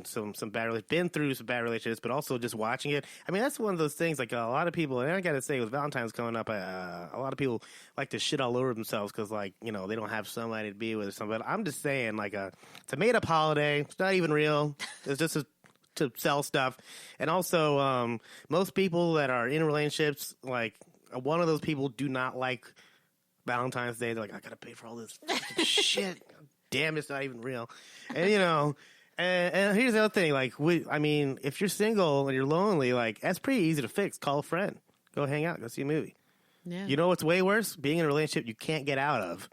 some bad been through some bad relationships, but also just watching it. I mean, that's one of those things. Like a lot of people, and I gotta say, with Valentine's coming up, a lot of people like to shit all over themselves because, like, you know, they don't have somebody to be with or something. But I'm just saying, like, it's a made up holiday. It's not even real. It's just to sell stuff. And also, most people that are in relationships, like one of those people, do not like Valentine's Day. They're like, I gotta pay for all this shit. Damn, it's not even real. And you know. And here's the other thing, like, I mean, if you're single and you're lonely, like, that's pretty easy to fix. Call a friend. Go hang out. Go see a movie. Yeah. You know what's way worse? Being in a relationship you can't get out of.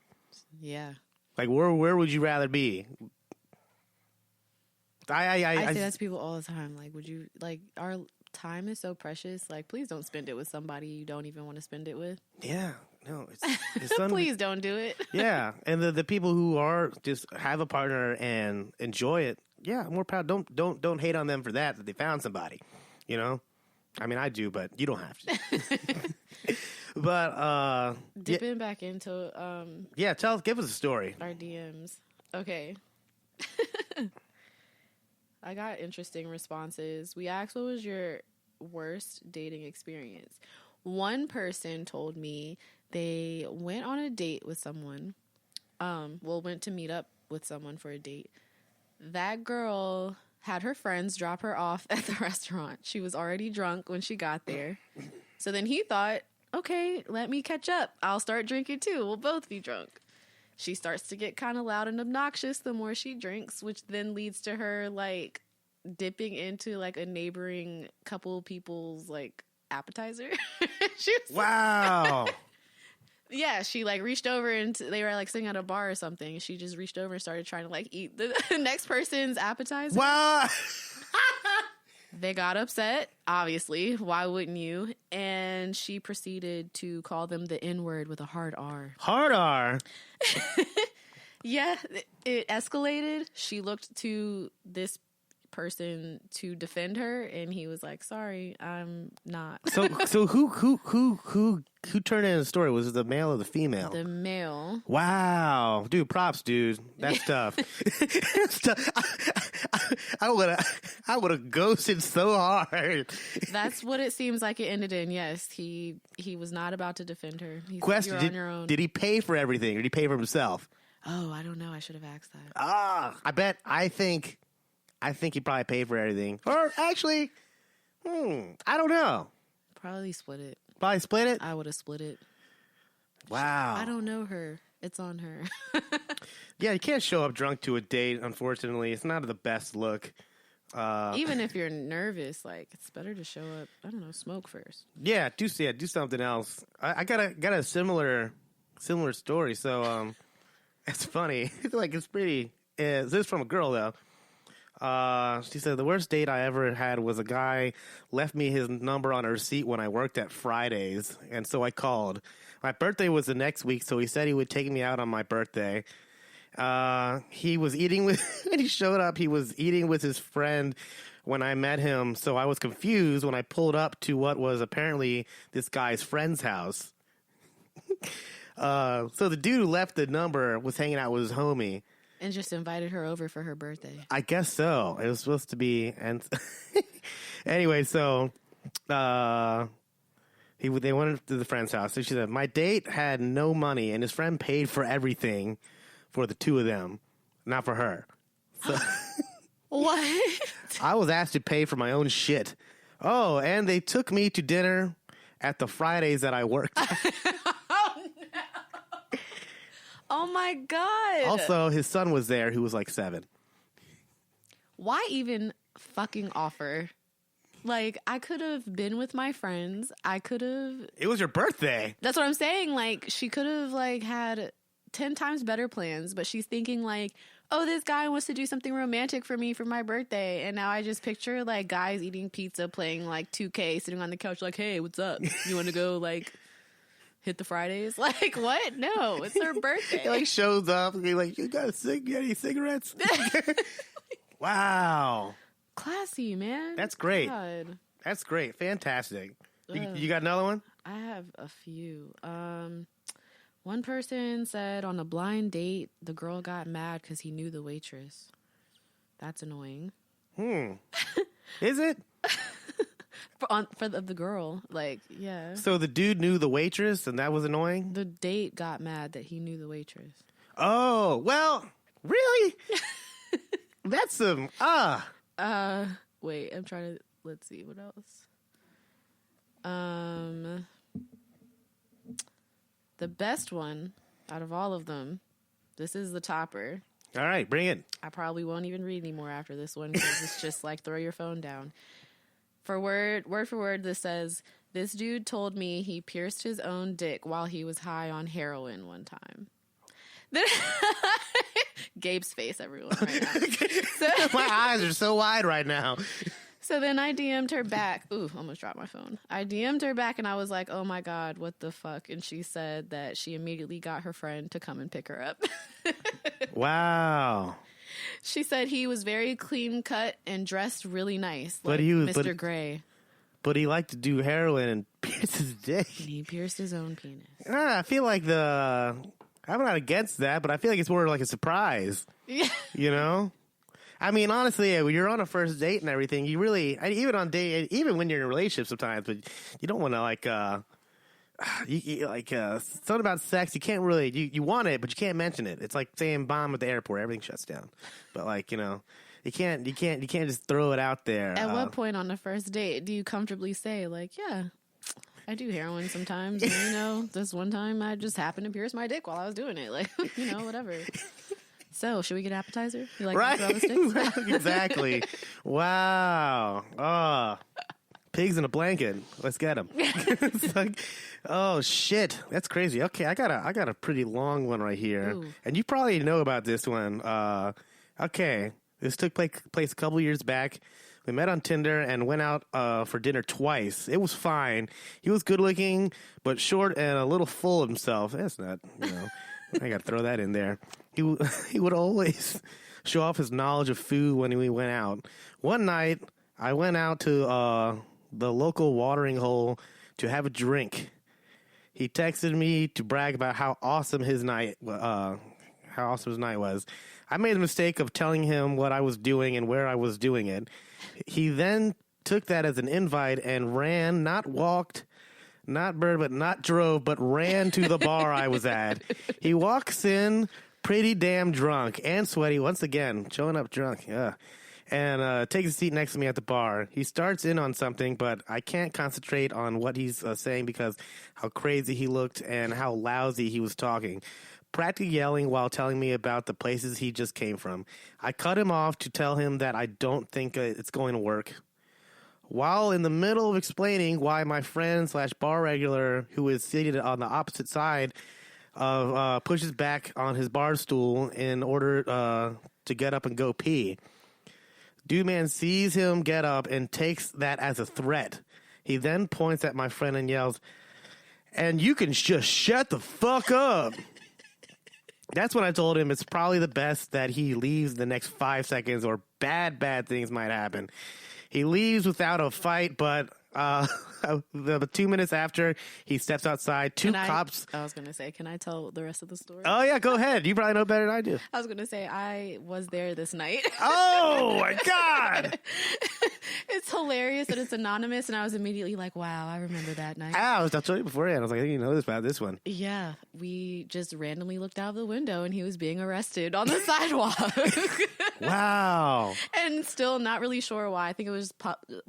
Yeah. Like, where would you rather be? I say that to people all the time. Like, would you, like, our time is so precious. Like, please don't spend it with somebody you don't even want to spend it with. Yeah. No, it's please don't do it. Yeah. And the people who are just have a partner and enjoy it, yeah, I'm more proud. Don't hate on them for that they found somebody. You know? I mean, I do, but you don't have to. But dipping back into yeah, give us a story. Our DMs. Okay. I got interesting responses. We asked, what was your worst dating experience? One person told me they went on a date with someone. Went to meet up with someone for a date. That girl had her friends drop her off at the restaurant. She was already drunk when she got there. So then he thought, okay, let me catch up. I'll start drinking too. We'll both be drunk. She starts to get kind of loud and obnoxious the more she drinks, which then leads to her, like, dipping into, like, a neighboring couple people's, like, appetizer. Wow. Yeah, she, like, reached over and they were, like, sitting at a bar or something. She just reached over and started trying to, like, eat the next person's appetizer. Wow. They got upset, obviously. Why wouldn't you? And she proceeded to call them the N-word with a hard R. Hard R? Yeah, it escalated. She looked to this person to defend her, and he was like, sorry, I'm not. So who turned in the story? Was it the male or the female? The male. Wow. Dude, props, dude. That's tough. That's tough. I would have ghosted so hard. That's what it seems like it ended in. Yes, he was not about to defend her. Question, You're on your own. Did he pay for everything, or did he pay for himself? Oh, I don't know. I should have asked that. I think he probably paid for everything. Or actually, I don't know. Probably split it. Probably split it? I would have split it. Wow. I don't know her. It's on her. Yeah, you can't show up drunk to a date, unfortunately. It's not the best look. Even if you're nervous, like, it's better to show up, I don't know, smoke first. Yeah, do something else. I got a similar story. So it's funny. Like, it's pretty. This is from a girl, though. She said, the worst date I ever had was a guy left me his number on a receipt when I worked at Fridays, and so I called. My birthday was the next week, so he said he would take me out on my birthday. He was eating with, when he showed up, he was eating with his friend when I met him, so I was confused when I pulled up to what was apparently this guy's friend's house. So the dude who left the number was hanging out with his homie. And just invited her over for her birthday. I guess so. It was supposed to be. And anyway, so they went to the friend's house. So she said, my date had no money, and his friend paid for everything for the two of them, not for her. So what? I was asked to pay for my own shit. Oh, and they took me to dinner at the Fridays that I worked. Oh, my God. Also, his son was there who was like 7. Why even fucking offer? Like, I could have been with my friends. I could have... It was your birthday. That's what I'm saying. Like, she could have, like, had 10 times better plans, but she's thinking, like, oh, this guy wants to do something romantic for me for my birthday. And now I just picture, like, guys eating pizza, playing, like, 2K, sitting on the couch, like, hey, what's up? You want to go, like... hit the Fridays? Like, what? No, it's her birthday. He, like, shows up and he's like, you got any cigarettes? Wow. Classy, man. That's great. God. That's great. Fantastic. You got another one? I have a few. One person said on a blind date, the girl got mad because he knew the waitress. That's annoying. Is it? For the girl, like, yeah. So the dude knew the waitress, and that was annoying? The date got mad that he knew the waitress. Oh, well, really? That's some, Wait, I'm trying to, let's see, what else? The best one out of all of them, this is the topper. All right, bring it. I probably won't even read anymore after this one because it's just like throw your phone down. Word for word, this says, this dude told me he pierced his own dick while he was high on heroin one time. Then Gabe's face, everyone, right now. So, my eyes are so wide right now. So then I DM'd her back. Ooh, almost dropped my phone. I DM'd her back and I was like, oh my God, what the fuck? And she said that she immediately got her friend to come and pick her up. Wow. She said he was very clean cut and dressed really nice, like But he was- Mr. Gray. But he liked to do heroin and pierce his dick. And he pierced his own penis. I feel like I'm not against that, but I feel like it's more like a surprise. Yeah. You know? I mean, honestly, when you're on a first date and everything, you really, even on date, even when you're in a relationship sometimes, but you don't want to something about sex, you can't really, you want it, but you can't mention it. It's like saying bomb at the airport, everything shuts down. But like, you can't just throw it out there. At what point on the first date do you comfortably say, like, yeah, I do heroin sometimes. And, this one time I just happened to pierce my dick while I was doing it. Like, whatever. So, should we get an appetizer? You like right? sticks? Exactly. Wow. Oh, pigs in a blanket. Let's get them. It's like, oh shit, that's crazy. Okay, I got a pretty long one right here, Ooh. and you probably know about this one. Okay, this took place a couple years back. We met on Tinder and went out for dinner twice. It was fine. He was good looking, but short and a little full of himself. That's not, I got to throw that in there. He would always show off his knowledge of food when we went out. One night, I went out to the local watering hole to have a drink. He texted me to brag about how awesome his night was. I made the mistake of telling him what I was doing and where I was doing it. He then took that as an invite and ran, not walked, not bird, but not drove, but ran to the bar I was at. He walks in pretty damn drunk and sweaty once again, showing up drunk. Yeah. And takes a seat next to me at the bar. He starts in on something, but I can't concentrate on what he's saying because how crazy he looked and how lousy he was talking. Practically yelling while telling me about the places he just came from. I cut him off to tell him that I don't think it's going to work. While in the middle of explaining why my friend / bar regular, who is seated on the opposite side, pushes back on his bar stool in order to get up and go pee. Dude man sees him get up and takes that as a threat. He then points at my friend and yells, "And you can just shut the fuck up." That's when I told him it's probably the best that he leaves the next 5 seconds or bad things might happen. He leaves without a fight, but the 2 minutes after, he steps outside. Cops. I was going to say, can I tell the rest of the story? Oh, yeah, go ahead. You probably know better than I do. I was going to say, I was there this night. Oh, my God. It's hilarious that it's anonymous, and I was immediately like, wow, I remember that night. I told you beforehand. I was like, I think you know this about this one. Yeah, we just randomly looked out of the window, and he was being arrested on the sidewalk. Wow. And still not really sure why. I think it was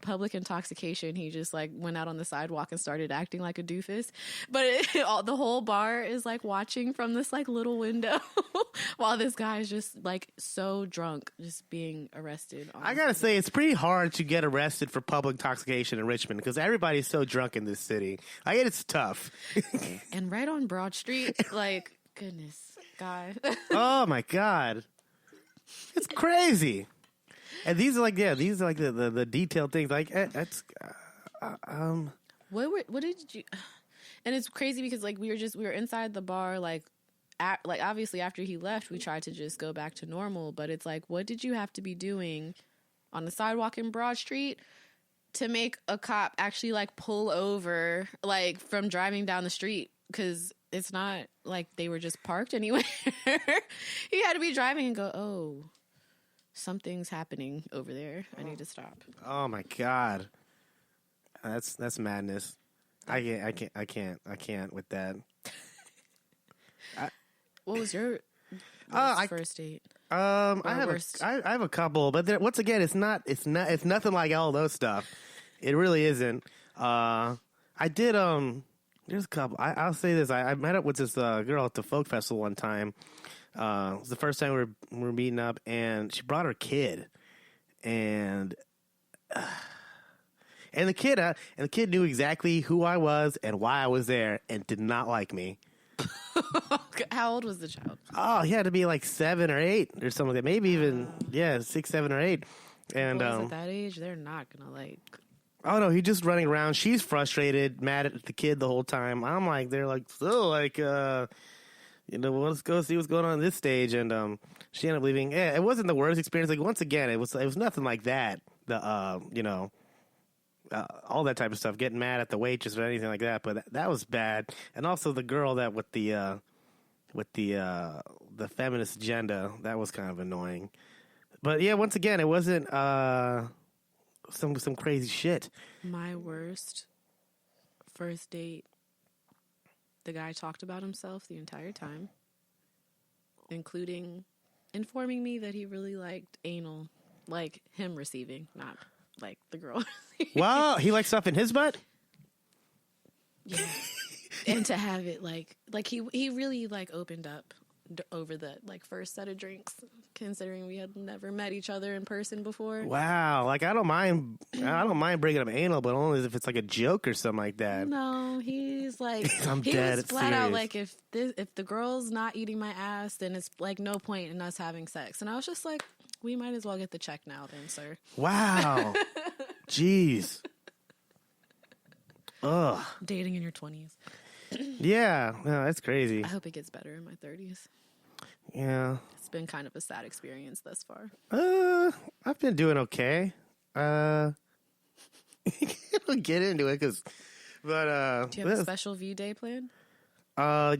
public intoxication. He just went out on the sidewalk and started acting like a doofus. But the whole bar is watching from this little window while this guy is just so drunk, just being arrested. I gotta say, it's pretty hard to get arrested for public intoxication in Richmond because everybody's so drunk in this city. It's tough. And right on Broad Street, goodness, God. Oh my God. It's crazy. And these are the detailed things. What did you? And it's crazy because we were inside the bar obviously after he left we tried to just go back to normal, but it's what did you have to be doing on the sidewalk in Broad Street to make a cop actually pull over from driving down the street? Because it's not like they were just parked anywhere. He had to be driving and go, oh, Something's happening over there. I need to stop. Oh my God. That's madness. I can't with that. What was your first date? I have a couple, but once again, it's nothing like all those stuff. It really isn't. I did there's a couple. I'll say this. I met up with this girl at the folk festival one time. It was the first time we were meeting up, and she brought her kid, and the kid knew exactly who I was and why I was there, and did not like me. How old was the child? Oh, he had to be like 7 or 8 or something like that. Maybe even 6, 7, or 8. And at that age, they're not gonna like. Oh no, he's just running around. She's frustrated, mad at the kid the whole time. I'm like, they're like, so like, let's go see what's going on this stage. And she ended up leaving. Yeah, it wasn't the worst experience. Like once again, it was nothing like that. All that type of stuff, getting mad at the waitress or anything like that. But that was bad. And also the girl that with the feminist agenda, that was kind of annoying. But yeah, once again, it wasn't some crazy shit. My worst first date, the guy talked about himself the entire time, including informing me that he really liked anal, like him receiving, not like the girl. Wow, he likes stuff in his butt? Yeah. And to have it like he really like opened up over the like first set of drinks, considering we had never met each other in person before. Wow, like I don't mind bringing up anal, but only if it's like a joke or something like that. No, he's like I'm he dead. was flat out like if the girl's not eating my ass, then it's like no point in us having sex. And I was just like, we might as well get the check now, then, sir. Wow, jeez. Ugh. Dating in your 20s. Yeah, no, that's crazy. I hope it gets better in my 30s. Yeah. It's been kind of a sad experience thus far. I've been doing okay. I'll get into it do you have a special V day planned?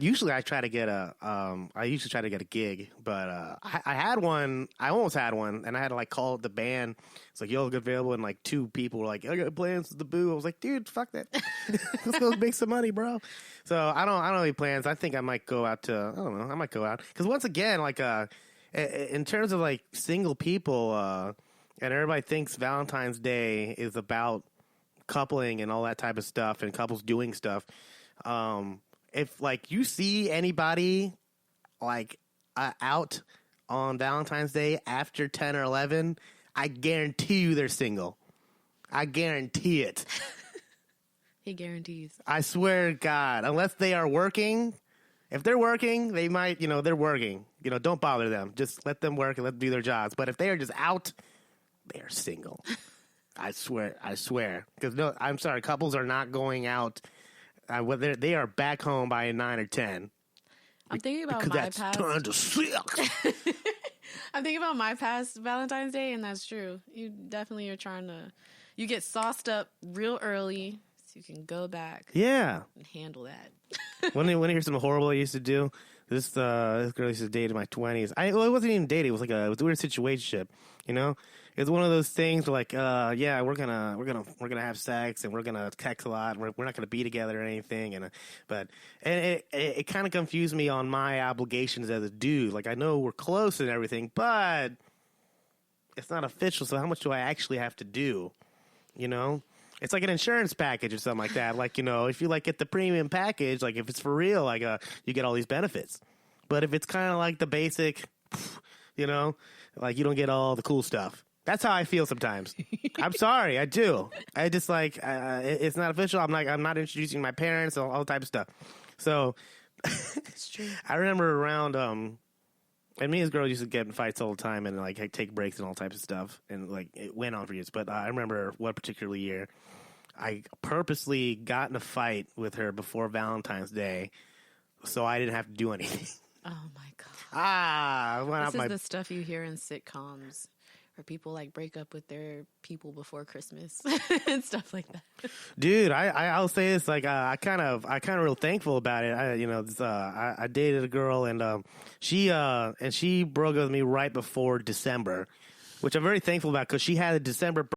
Usually I try to get a gig, but I had one. I almost had one, and I had to like call the band. It's like, yo, good available, and like 2 people were like, I got plans with the boo. I was like, dude, fuck that. Let's go make some money, bro. So I don't have any plans. I think I might go out to. I don't know. I might go out because once again, like in terms of like single people, and everybody thinks Valentine's Day is about coupling and all that type of stuff, and couples doing stuff. If like you see anybody like out on Valentine's Day after 10 or 11, I guarantee you they're single. I guarantee it. He guarantees. I swear to God, unless they are working. If they're working, they might, they're working. Don't bother them. Just let them work and let them do their jobs. But if they are just out, they are single. I swear. Because no, I'm sorry, couples are not going out. They are back home by 9 or 10. I'm thinking about my past. Time to suck. I'm thinking about my past Valentine's Day, and that's true. You definitely are trying to. You get sauced up real early, so you can go back. Yeah. And handle that. Want to hear something horrible I used to do? This girl used to date in my 20s. It wasn't even dating. It was a weird situationship. It's one of those things where like, yeah, we're gonna have sex and we're gonna text a lot. We're not gonna be together or anything. And it kind of confused me on my obligations as a dude. Like I know we're close and everything, but it's not official. So how much do I actually have to do? It's like an insurance package or something like that. Like if you like get the premium package, like if it's for real, like you get all these benefits. But if it's kind of like the basic, like you don't get all the cool stuff. That's how I feel sometimes. I'm sorry, I do. I just like it's not official. I'm not introducing my parents and all type of stuff. So it's true. I remember around and me and this girl used to get in fights all the time and like take breaks and all types of stuff, and like it went on for years. But I remember one particular year, I purposely got in a fight with her before Valentine's Day, so I didn't have to do anything. Oh my God! This is the stuff you hear in sitcoms. Where people like break up with their people before Christmas and stuff like that. Dude, I'll say this, like I kind of real thankful about it. I dated a girl and she broke up with me right before December. which I'm very thankful about because she had a December